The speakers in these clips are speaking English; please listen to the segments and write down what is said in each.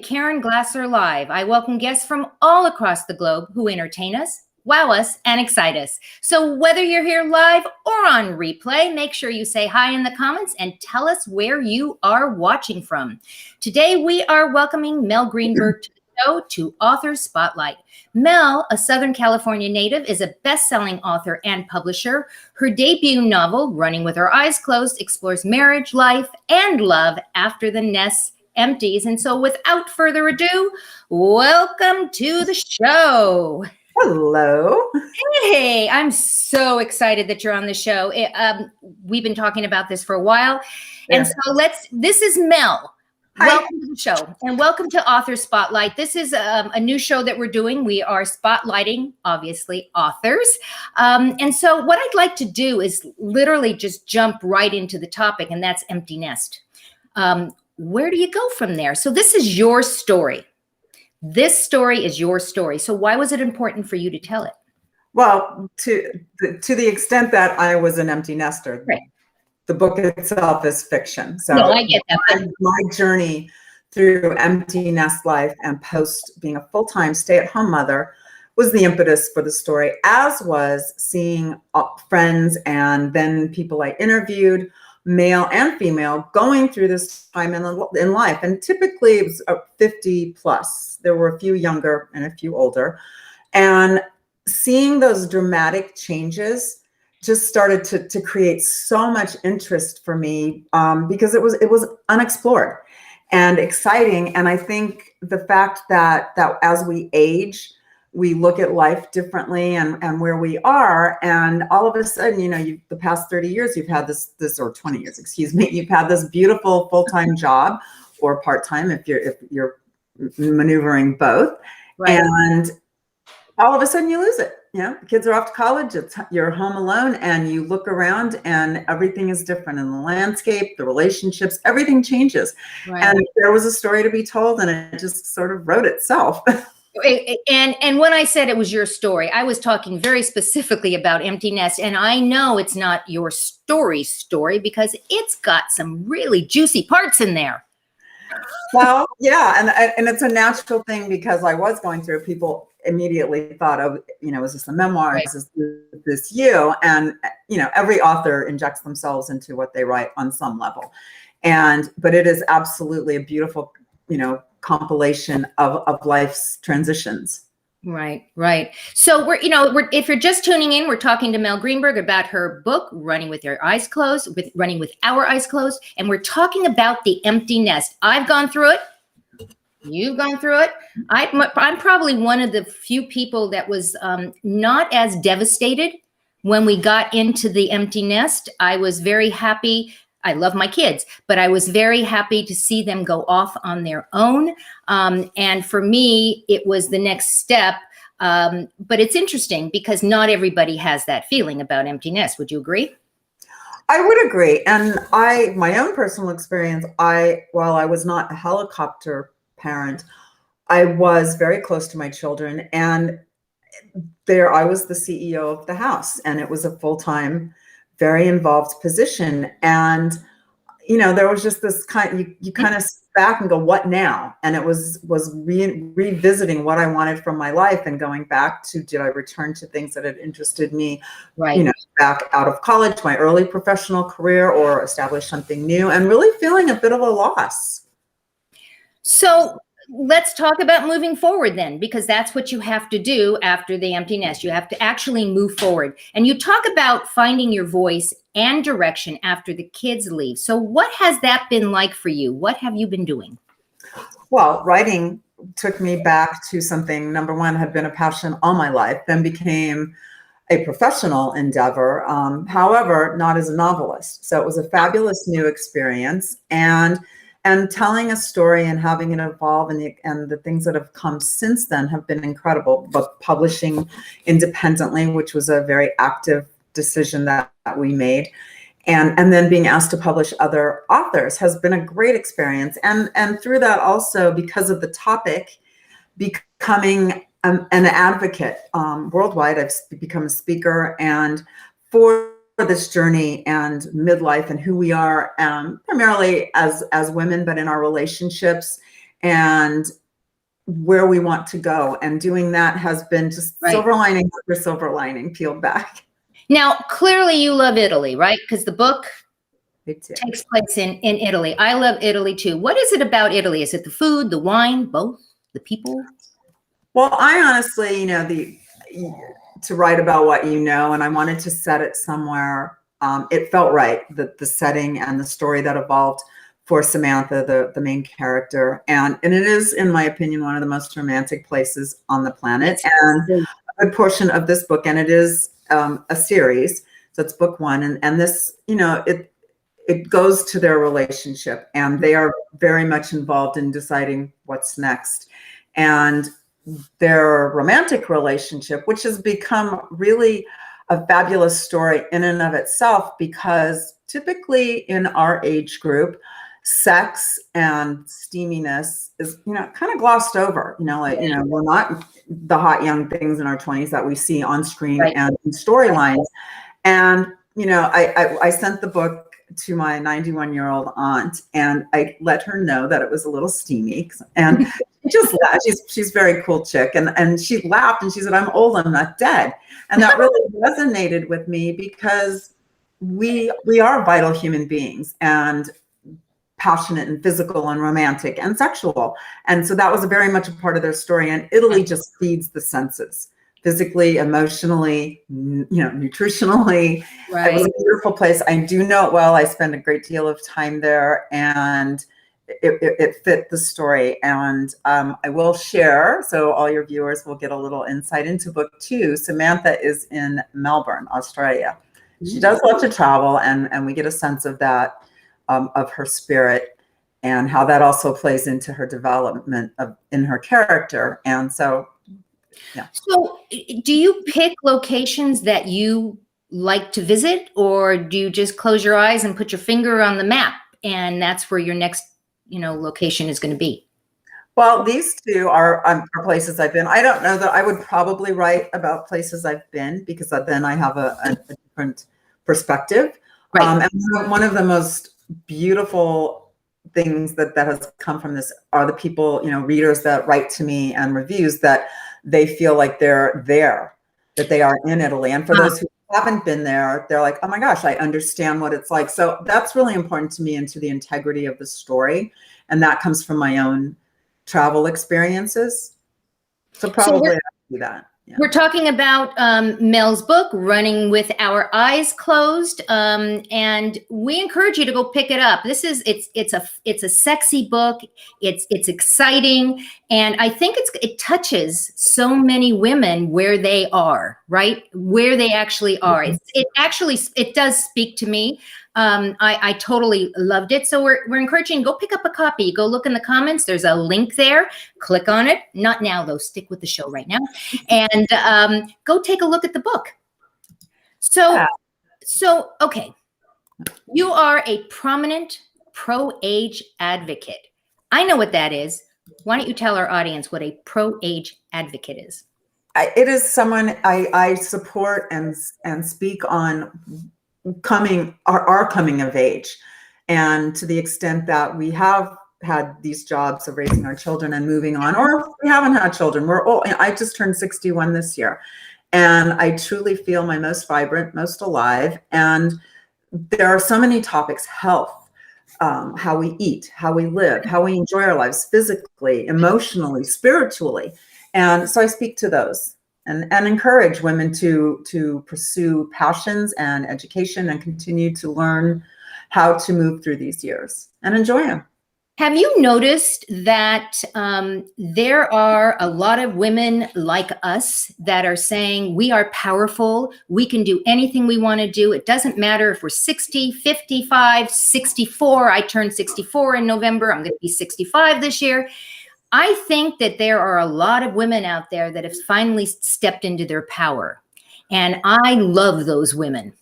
Caren Glasser Live. I welcome guests from all across the globe who entertain us, wow us, and excite us. So whether you're here live or on replay, make sure you say hi in the comments and tell us where you are watching from. Today, we are welcoming Mel Greenberg to the show to Author Spotlight. Mel, a Southern California native, is a best-selling author and publisher. Her debut novel, Running with Our Eyes Closed, explores marriage, life, and love after the nest empties. And so without further ado, welcome to the show. Hello. Hey, I'm so excited that you're on the show. We've been talking about this for a while. Yeah. And so this is Mel. Hi. Welcome to the show and welcome to Author Spotlight. This is a new show that we're doing. We are spotlighting, obviously, authors. And so what I'd like to do is literally just jump right into the topic, and that's empty nest. Where do you go from there? So this is your story. This story is your story. So why was it important for you to tell it? Well, to the extent that I was an empty nester, right. The book itself is fiction. So no, I get that. My journey through empty nest life and post being a full-time stay-at-home mother was the impetus for the story, as was seeing friends and then people I interviewed, male and female, going through this time in life. And typically it was 50 plus. There were a few younger and a few older. And seeing those dramatic changes just started to create so much interest for me because it was unexplored and exciting. And I think the fact that as we age, we look at life differently and where we are. And all of a sudden, the past 30 years, you've had this, or 20 years, excuse me, you've had this beautiful full-time job or part-time if you're maneuvering both. Right. And all of a sudden you lose it. The kids are off to college, you're home alone, and you look around and everything is different in the landscape, the relationships, everything changes. Right. And there was a story to be told and it just sort of wrote itself. And when I said it was your story, I was talking very specifically about empty nest. And I know it's not your story because it's got some really juicy parts in there. Well, yeah. And it's a natural thing because I was going through, people immediately thought of, is this a memoir? Right. Is this you? And, every author injects themselves into what they write on some level. But it is absolutely a beautiful, compilation of life's transitions. Right. So if you're just tuning in, we're talking to Mel Greenberg about her book, Running with Our Eyes Closed, and we're talking about the empty nest. I've gone through it. You've gone through it. I'm probably one of the few people that was not as devastated when we got into the empty nest. I was very happy. I love my kids, but I was very happy to see them go off on their own. And for me, it was the next step. But it's interesting because not everybody has that feeling about empty nest. Would you agree? I would agree. And my own personal experience, while I was not a helicopter parent, I was very close to my children. And there I was the CEO of the house, and it was a full-time, very involved position. And, there was just this you kind of sit back and go, what now? And it was revisiting what I wanted from my life and going back to, did I return to things that had interested me, right. Back out of college, my early professional career, or establish something new, and really feeling a bit of a loss. So let's talk about moving forward then, because that's what you have to do after the empty nest. You have to actually move forward. And you talk about finding your voice and direction after the kids leave. So what has that been like for you? What have you been doing? Well, writing took me back to something, number one, had been a passion all my life, then became a professional endeavor. However, not as a novelist. So it was a fabulous new experience. And telling a story and having it evolve and the things that have come since then have been incredible. But publishing independently, which was a very active decision that we made, and then being asked to publish other authors has been a great experience. And through that also, because of the topic, becoming an advocate worldwide. I've become a speaker, and for this journey and midlife and who we are, primarily as women, but in our relationships and where we want to go. And doing that has been just silver lining after silver lining peeled back. Now, clearly you love Italy, right? Because the book takes place in Italy. I love Italy too. What is it about Italy? Is it the food, the wine, both, the people? Well, I honestly, to write about what you know, and I wanted to set it somewhere. It felt right, the setting and the story that evolved for Samantha, the main character. And it is, in my opinion, one of the most romantic places on the planet. And a good portion of this book, and it is a series, so it's book one. And this, it goes to their relationship, and they are very much involved in deciding what's next. And their romantic relationship, which has become really a fabulous story in and of itself, because typically in our age group, sex and steaminess is, kind of glossed over. We're not the hot young things in our 20s that we see on screen and in storylines. And, I sent the book to my 91-year-old aunt, and I let her know that it was a little steamy, and she just laughed. She's a very cool chick, and she laughed, and she said, "I'm old, I'm not dead." And that really resonated with me, because we are vital human beings, and passionate and physical and romantic and sexual. And so that was very much a part of their story. And Italy just feeds the senses, physically, emotionally, nutritionally. It was a beautiful place. I do know it well. I spent a great deal of time there, and it fit the story. And I will share, so all your viewers will get a little insight into book two. Samantha is in Melbourne, Australia. She does love to travel, and we get a sense of that, of her spirit, and how that also plays into her development in her character. And so, yeah. So do you pick locations that you like to visit, or do you just close your eyes and put your finger on the map and that's where your next, location is going to be? Well, these two are places I've been. I don't know that I would probably write about places I've been, because then I have a different perspective. And one of the most beautiful things that has come from this are the people, readers that write to me, and reviews that they feel like they're there, that they are in Italy. And for those who haven't been there, they're like, "Oh my gosh, I understand what it's like." So that's really important to me, and to the integrity of the story. And that comes from my own travel experiences. So probably I do that. Yeah. We're talking about Mel's book, Running with Our Eyes Closed, and we encourage you to go pick it up. It's a sexy book. It's exciting, and I think it touches so many women where they are, right? Where they actually are. It does speak to me. I totally loved it. So we're encouraging, go pick up a copy. Go look in the comments. There's a link there. Click on it. Not now, though. Stick with the show right now. And go take a look at the book. So okay. You are a prominent pro-age advocate. I know what that is. Why don't you tell our audience what a pro-age advocate is? It is someone I support and speak on our coming of age, and to the extent that we have had these jobs of raising our children and moving on, or if we haven't had children, we're old. I just turned 61 this year, and I truly feel my most vibrant, most alive. And there are so many topics: health, how we eat, how we live, how we enjoy our lives physically, emotionally, spiritually. And so I speak to those. And encourage women to pursue passions and education, and continue to learn how to move through these years and enjoy them. Have you noticed that there are a lot of women like us that are saying we are powerful, we can do anything we want to do. It doesn't matter if we're 60, 55, 64. I turned 64 in November. I'm going to be 65 this year. I think that there are a lot of women out there that have finally stepped into their power. And I love those women.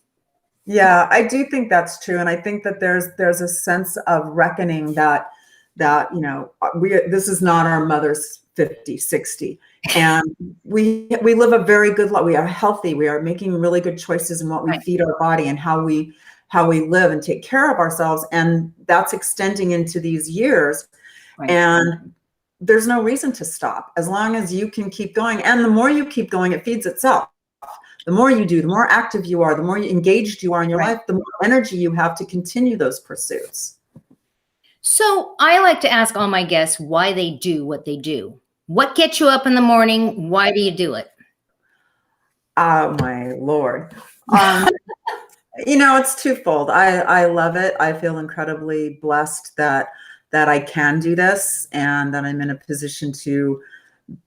Yeah, I do think that's true. And I think that there's a sense of reckoning that this is not our mother's 50, 60. And we live a very good life. We are healthy. We are making really good choices in what we feed our body, and how we live and take care of ourselves. And that's extending into these years. And there's no reason to stop as long as you can keep going. And the more you keep going, it feeds itself. The more you do, the more active you are, the more engaged you are in your life, the more energy you have to continue those pursuits. So I like to ask all my guests why they do what they do. What gets you up in the morning? Why do you do it? Oh, my Lord. It's twofold. I love it. I feel incredibly blessed that I can do this and that I'm in a position to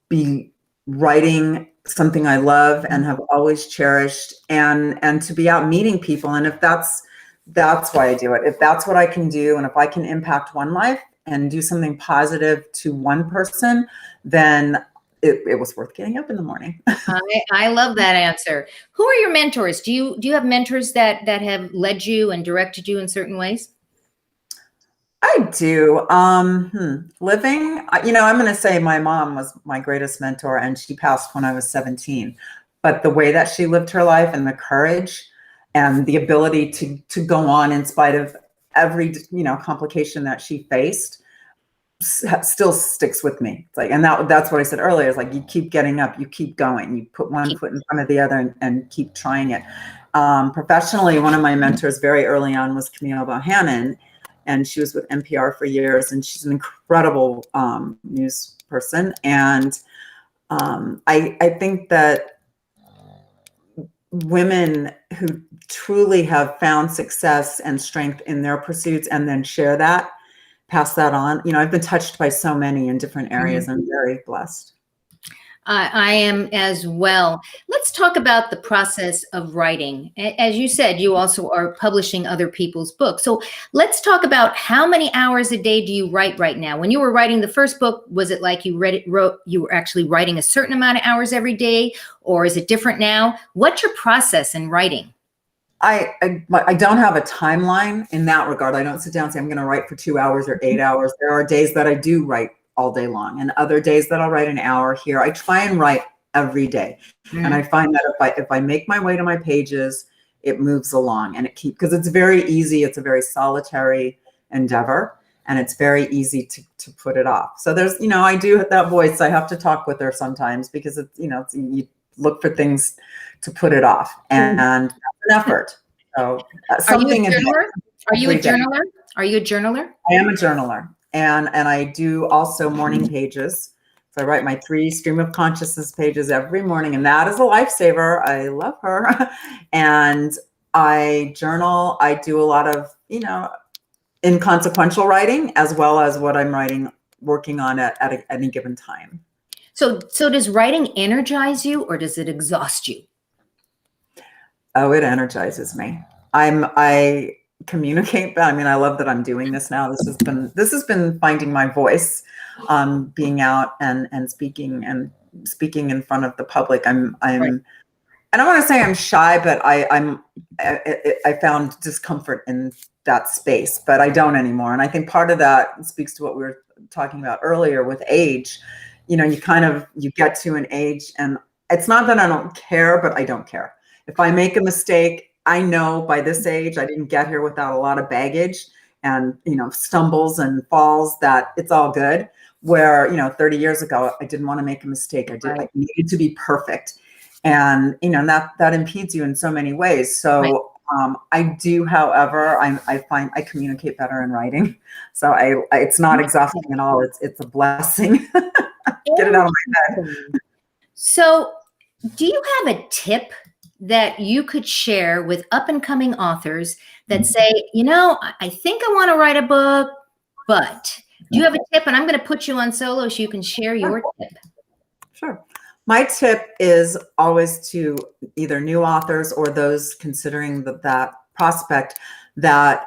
be writing something I love and have always cherished, and to be out meeting people. And if that's why I do it. If that's what I can do, and if I can impact one life and do something positive to one person, then it was worth getting up in the morning. I love that answer. Who are your mentors? Do you have mentors that have led you and directed you in certain ways? I do. Living, I'm going to say my mom was my greatest mentor, and she passed when I was 17. But the way that she lived her life and the courage and the ability to go on in spite of every, complication that she faced still sticks with me. It's like, and that's what I said earlier, is like, you keep getting up, you keep going, you put one foot in front of the other and keep trying it. Professionally, one of my mentors very early on was Camille Bohannon, and she was with NPR for years, and she's an incredible news person. And I think that women who truly have found success and strength in their pursuits and then share that, pass that on. I've been touched by so many in different areas. I'm very blessed. I am as well. Let's talk about the process of writing. As you said, you also are publishing other people's books. So let's talk about how many hours a day do you write right now? When you were writing the first book, was it like you were actually writing a certain amount of hours every day, or is it different now? What's your process in writing? I don't have a timeline in that regard. I don't sit down and say I'm going to write for 2 hours or 8 hours. There are days that I do write all day long, and other days that I'll write an hour here. I try and write every day. And I find that if I make my way to my pages, it moves along, and because it's very easy. It's a very solitary endeavor, and it's very easy to put it off. So there's, I do have that voice. I have to talk with her sometimes because it's, you look for things to put it off, and that's an effort. So something. Are you a journaler? Are you a journaler? I am a journaler. And I do also morning pages. So I write my 3 stream of consciousness pages every morning, and that is a lifesaver. I love her. And I journal. I do a lot of, inconsequential writing, as well as what I'm working on at any given time. So does writing energize you, or does it exhaust you? Oh, it energizes me. I communicate, but I love that I'm doing this now. This has been finding my voice, being out and speaking in front of the public. Right. I don't want to say I'm shy, but I found discomfort in that space, but I don't anymore. And I think part of that speaks to what we were talking about earlier with age. You get to an age, and it's not that I don't care, but I don't care. If I make a mistake, I know by this age, I didn't get here without a lot of baggage and, stumbles and falls, that it's all good. Where, 30 years ago, I didn't want to make a mistake. I needed to be perfect. And, that impedes you in so many ways. So I do, however, I find I communicate better in writing. So it's not exhausting at all. It's a blessing. Get it out of my head. So do you have a tip that you could share with up-and-coming authors that say, I think I want to write a book, but do you have a tip? And I'm going to put you on solo so you can share your tip. Sure. My tip is always to either new authors or those considering that prospect, that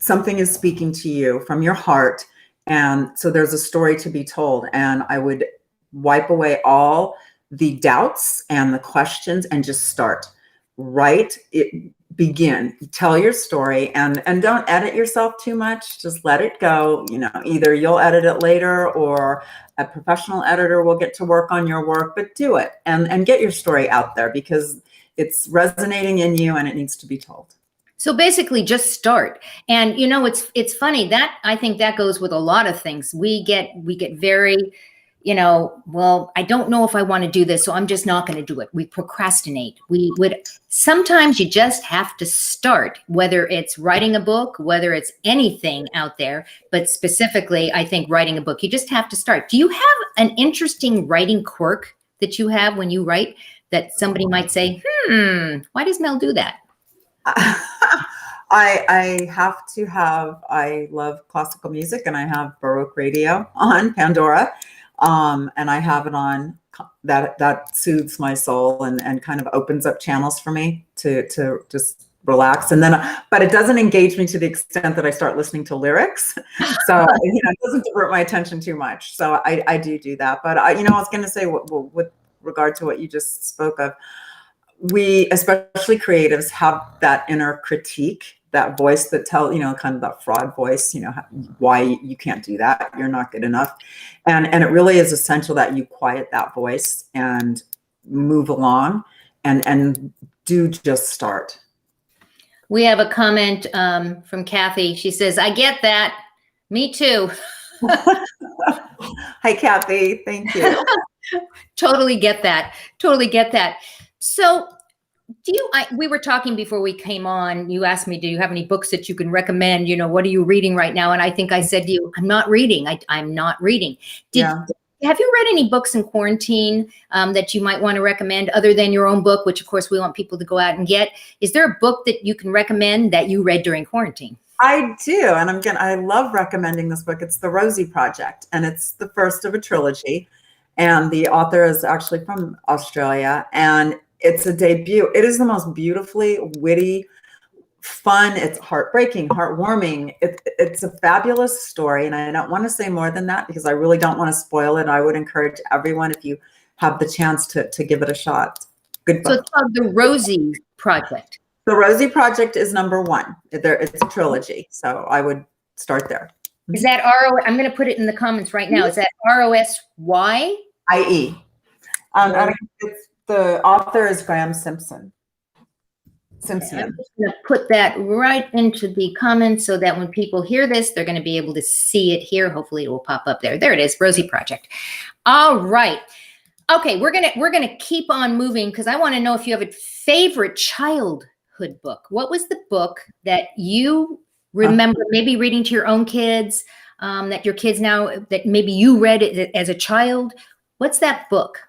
something is speaking to you from your heart. And so there's a story to be told. And I would wipe away all the doubts and the questions and just start. Write it, begin, tell your story, and don't edit yourself too much. Just let it go. Either you'll edit it later or a professional editor will get to work on your work, but do it and get your story out there because it's resonating in you and it needs to be told. So basically just start. And you know, it's funny that I think that goes with a lot of things. We get very, you know, well, I don't know if I want to do this, so I'm just not going to do it. We procrastinate. We would sometimes you just have to start, whether it's writing a book, whether it's anything out there, but specifically, I think writing a book, you just have to start. Do you have an interesting writing quirk that you have when you write that somebody might say, why does Mel do that? I have to have, I love classical music, and I have Baroque radio on Pandora. And I have it on that soothes my soul and kind of opens up channels for me to just relax. And then, but it doesn't engage me to the extent that I start listening to lyrics. So, you know, it doesn't divert my attention too much. So I do that. But I was going to say, with regard to what you just spoke of, we, especially creatives, have that inner critique, that voice that kind of that fraud voice, why you can't do that, you're not good enough. And it really is essential that you quiet that voice and move along and do just start. We have a comment from Kathy. She says, I get that. Me too. Hi, Kathy. Thank you. Totally get that. Totally get that. So we were talking before we came on, you asked me, do you have any books that you can recommend? What are you reading right now? And I think I said to you, I'm not reading. I'm not reading. Have you read any books in quarantine that you might want to recommend other than your own book, which of course we want people to go out and get? Is there a book that you can recommend that you read during quarantine? I do. And I love recommending this book. It's The Rosie Project, and it's the first of a trilogy. And the author is actually from Australia, and it's a debut. It is the most beautifully witty, fun. It's heartbreaking, heartwarming. It's a fabulous story. And I don't want to say more than that because I really don't want to spoil it. I would encourage everyone, if you have the chance, to give it a shot. Good book. So it's called The Rosie Project. The Rosie Project is number one. It's a trilogy. So I would start there. Is that I'm going to put it in the comments right now. Is that ROSY? IE. The author is Graham Simpson. I'm just going to put that right into the comments so that when people hear this, they're going to be able to see it here. Hopefully it will pop up there. There it is, Rosie Project. All right. Okay, we're gonna keep on moving because I want to know if you have a favorite childhood book. What was the book that you remember maybe reading to your own kids, that your kids now, that maybe you read it as a child? What's that book?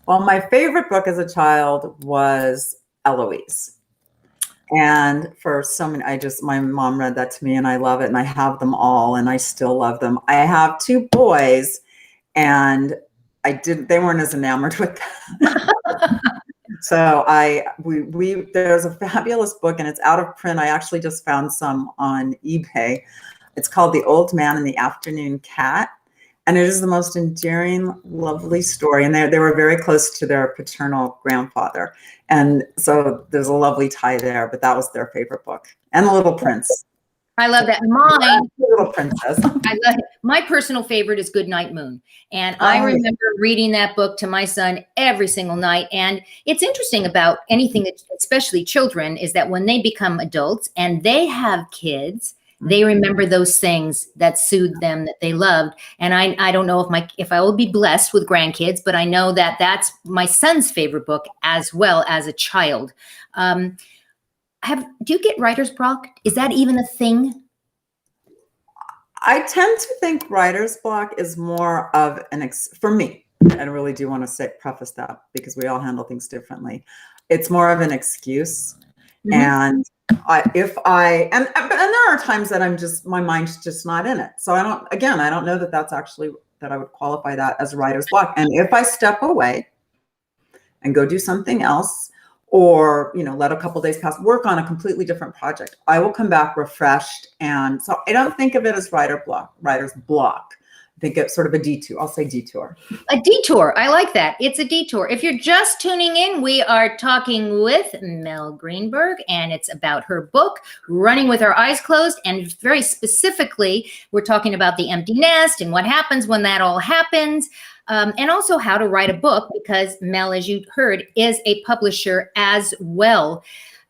Well, my favorite book as a child was Eloise. And for so many, my mom read that to me, and I love it, and I have them all, and I still love them. I have two boys, and they weren't as enamored with that. So there's a fabulous book, and it's out of print. I actually just found some on eBay. It's called The Old Man and the Afternoon Cat. And it is the most endearing, lovely story. And they were very close to their paternal grandfather. And so there's a lovely tie there, but that was their favorite book. And The Little Prince. I love that. Mine, Little Princess. I love it. My personal favorite is Goodnight Moon. And I remember reading that book to my son every single night. And it's interesting about anything, especially children, is that when they become adults and they have kids, they remember those things that soothed them, that they loved. And I don't know if I will be blessed with grandkids, but I know that that's my son's favorite book as well as a child. Do you get writer's block? Is that even a thing? I tend to think writer's block is more of for me, I really do want to preface that because we all handle things differently. It's more of an excuse. Mm-hmm. And there are times that my mind's just not in it. So I don't know that I would qualify that as writer's block. And if I step away and go do something else, or, let a couple days pass, work on a completely different project, I will come back refreshed. And so I don't think of it as writer's block. I think it's sort of a detour. I'll say detour. A detour. I like that. It's a detour. If you're just tuning in, we are talking with Mel Greenberg, and it's about her book, Running with Our Eyes Closed. And very specifically, we're talking about the empty nest and what happens when that all happens. And also how to write a book, because Mel, as you heard, is a publisher as well.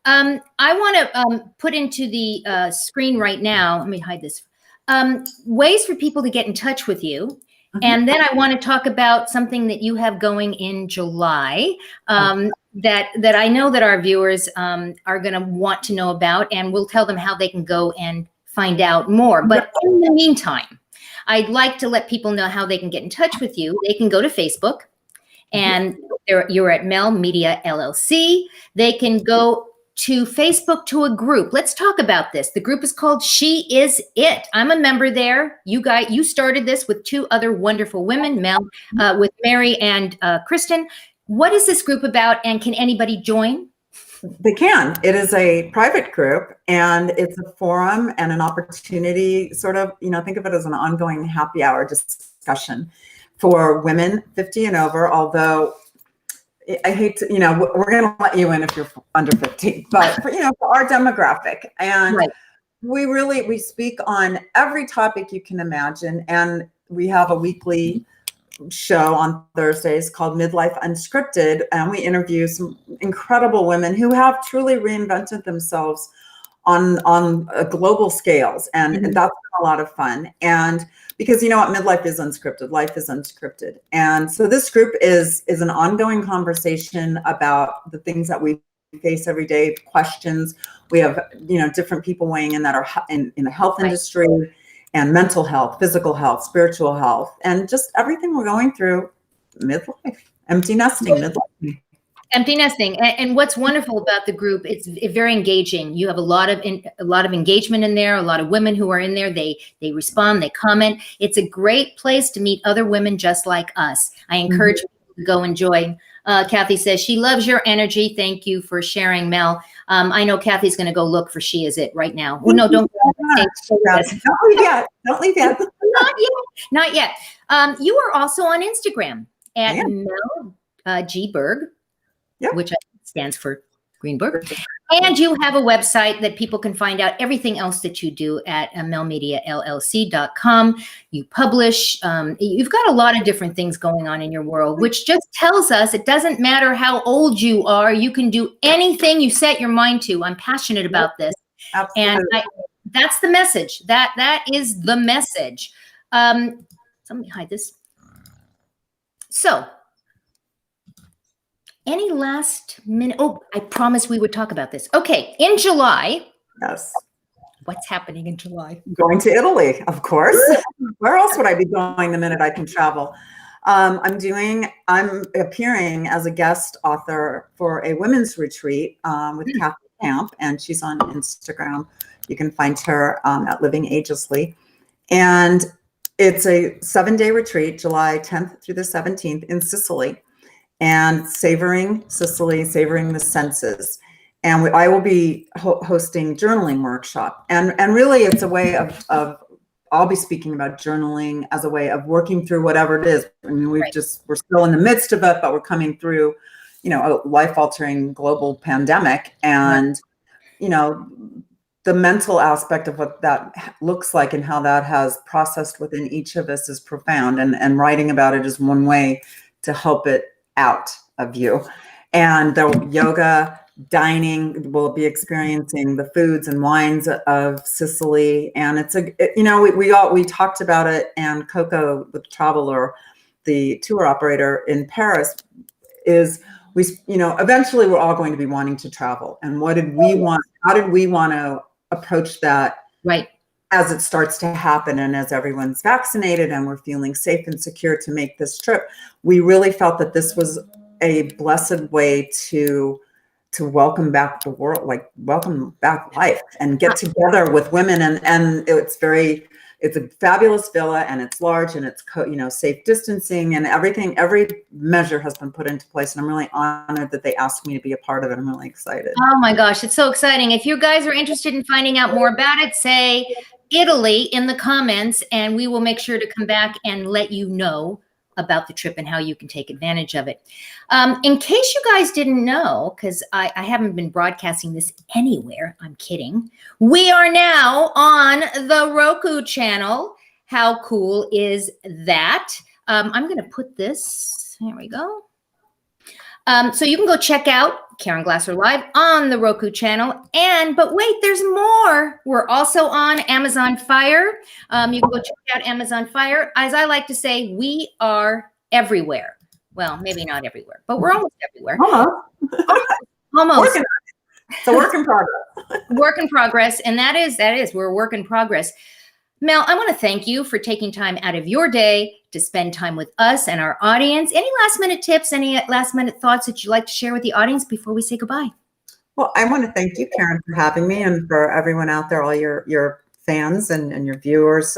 I want to put into the screen right now. Let me hide this. Ways for people to get in touch with you. And then I want to talk about something that you have going in July that I know that our viewers are going to want to know about, and we'll tell them how they can go and find out more. But in the meantime, I'd like to let people know how they can get in touch with you. They can go to Facebook, and you're at Mel Media LLC. They can go to Facebook to a group. Let's talk about this. The group is called She Is It. I'm a member there. You started this with two other wonderful women, Mel, with Mary and Kristen. What is this group about, and can anybody join? They can. It is a private group, and it's a forum and an opportunity, sort of, think of it as an ongoing happy hour discussion for women 50 and over, although I hate to, we're going to let you in if you're under 50, but for our demographic. And we speak on every topic you can imagine. And we have a weekly show on Thursdays called Midlife Unscripted. And we interview some incredible women who have truly reinvented themselves on a global scales. And that's been a lot of fun. And because midlife is unscripted, life is unscripted. And so this group is an ongoing conversation about the things that we face every day, questions. We have, different people weighing in that are in the health industry and mental health, physical health, spiritual health, and just everything we're going through midlife, empty nesting, midlife. Empty nesting. And what's wonderful about the group, it's very engaging. You have a lot of engagement in there, a lot of women who are in there. They respond, they comment. It's a great place to meet other women just like us. I encourage people to go and join. Kathy says she loves your energy. Thank you for sharing, Mel. I know Kathy's going to go look for She Is It right now. Well, no, don't leave yet. Don't leave yet. Not yet. You are also on Instagram at Mel G. Berg. Which stands for Greenberg. And you have a website that people can find out everything else that you do at melmediallc.com. You publish. You've got a lot of different things going on in your world, which just tells us it doesn't matter how old you are. You can do anything you set your mind to. I'm passionate about this. Absolutely. And that's the message. That is the message. Let me hide this. So, any last minute? Oh, I promised we would talk about this. Okay, in July. Yes. What's happening in July? Going to Italy, of course. Where else would I be going the minute I can travel? I'm appearing as a guest author for a women's retreat with Kathy Camp, and she's on Instagram. You can find her at Living Agelessly. And it's a 7-day retreat, July 10th through the 17th in Sicily. And savoring Sicily, savoring the senses. And I will be hosting journaling workshop. And really it's a way of I'll be speaking about journaling as a way of working through whatever it is. I mean, we're still in the midst of it, but we're coming through, a life-altering global pandemic. And, the mental aspect of what that looks like and how that has processed within each of us is profound. And writing about it is one way to help it out of you. And the yoga, dining, will be experiencing the foods and wines of Sicily. And it's we talked about it, and Coco, the traveler, the tour operator in Paris, eventually we're all going to be wanting to travel. And what did we want? How did we want to approach that? Right. As it starts to happen, and as everyone's vaccinated and we're feeling safe and secure to make this trip, we really felt that this was a blessed way to welcome back the world, like welcome back life, and get together with women. And it's a fabulous villa, and it's large, and it's safe distancing and everything. Every measure has been put into place, and I'm really honored that they asked me to be a part of it. I'm really excited. Oh my gosh, it's so exciting. If you guys are interested in finding out more about it, say Italy in the comments, and we will make sure to come back and let you know about the trip and how you can take advantage of it. In case you guys didn't know, because I haven't been broadcasting this anywhere, I'm kidding. We are now on the Roku channel. How cool is that? I'm going to put this, there we go. So you can go check out Caren Glasser Live on the Roku channel. But wait, there's more. We're also on Amazon Fire. You can go check out Amazon Fire. As I like to say, we are everywhere. Well, maybe not everywhere, but we're almost everywhere. Almost. It's a work in progress. Work in progress. And that is, we're a work in progress. Mel, I want to thank you for taking time out of your day to spend time with us and our audience. Any last minute tips, any last minute thoughts that you'd like to share with the audience before we say goodbye? Well, I want to thank you, Caren, for having me, and for everyone out there, all your fans and your viewers.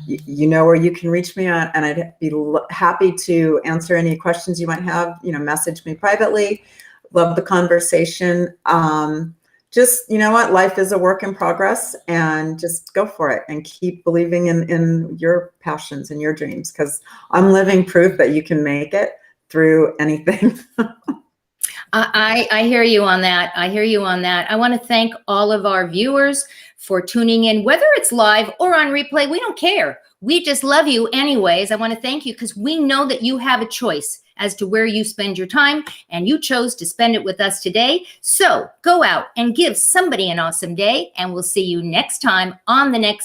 You know where you can reach me, and I'd be happy to answer any questions you might have. Message me privately. Love the conversation. Just, you know what, life is a work in progress, and just go for it and keep believing in your passions and your dreams, because I'm living proof that you can make it through anything. I hear you on that. I hear you on that. I want to thank all of our viewers for tuning in, whether it's live or on replay. We don't care. We just love you anyways. I want to thank you because we know that you have a choice as to where you spend your time, and you chose to spend it with us today. So go out and give somebody an awesome day, and we'll see you next time on the next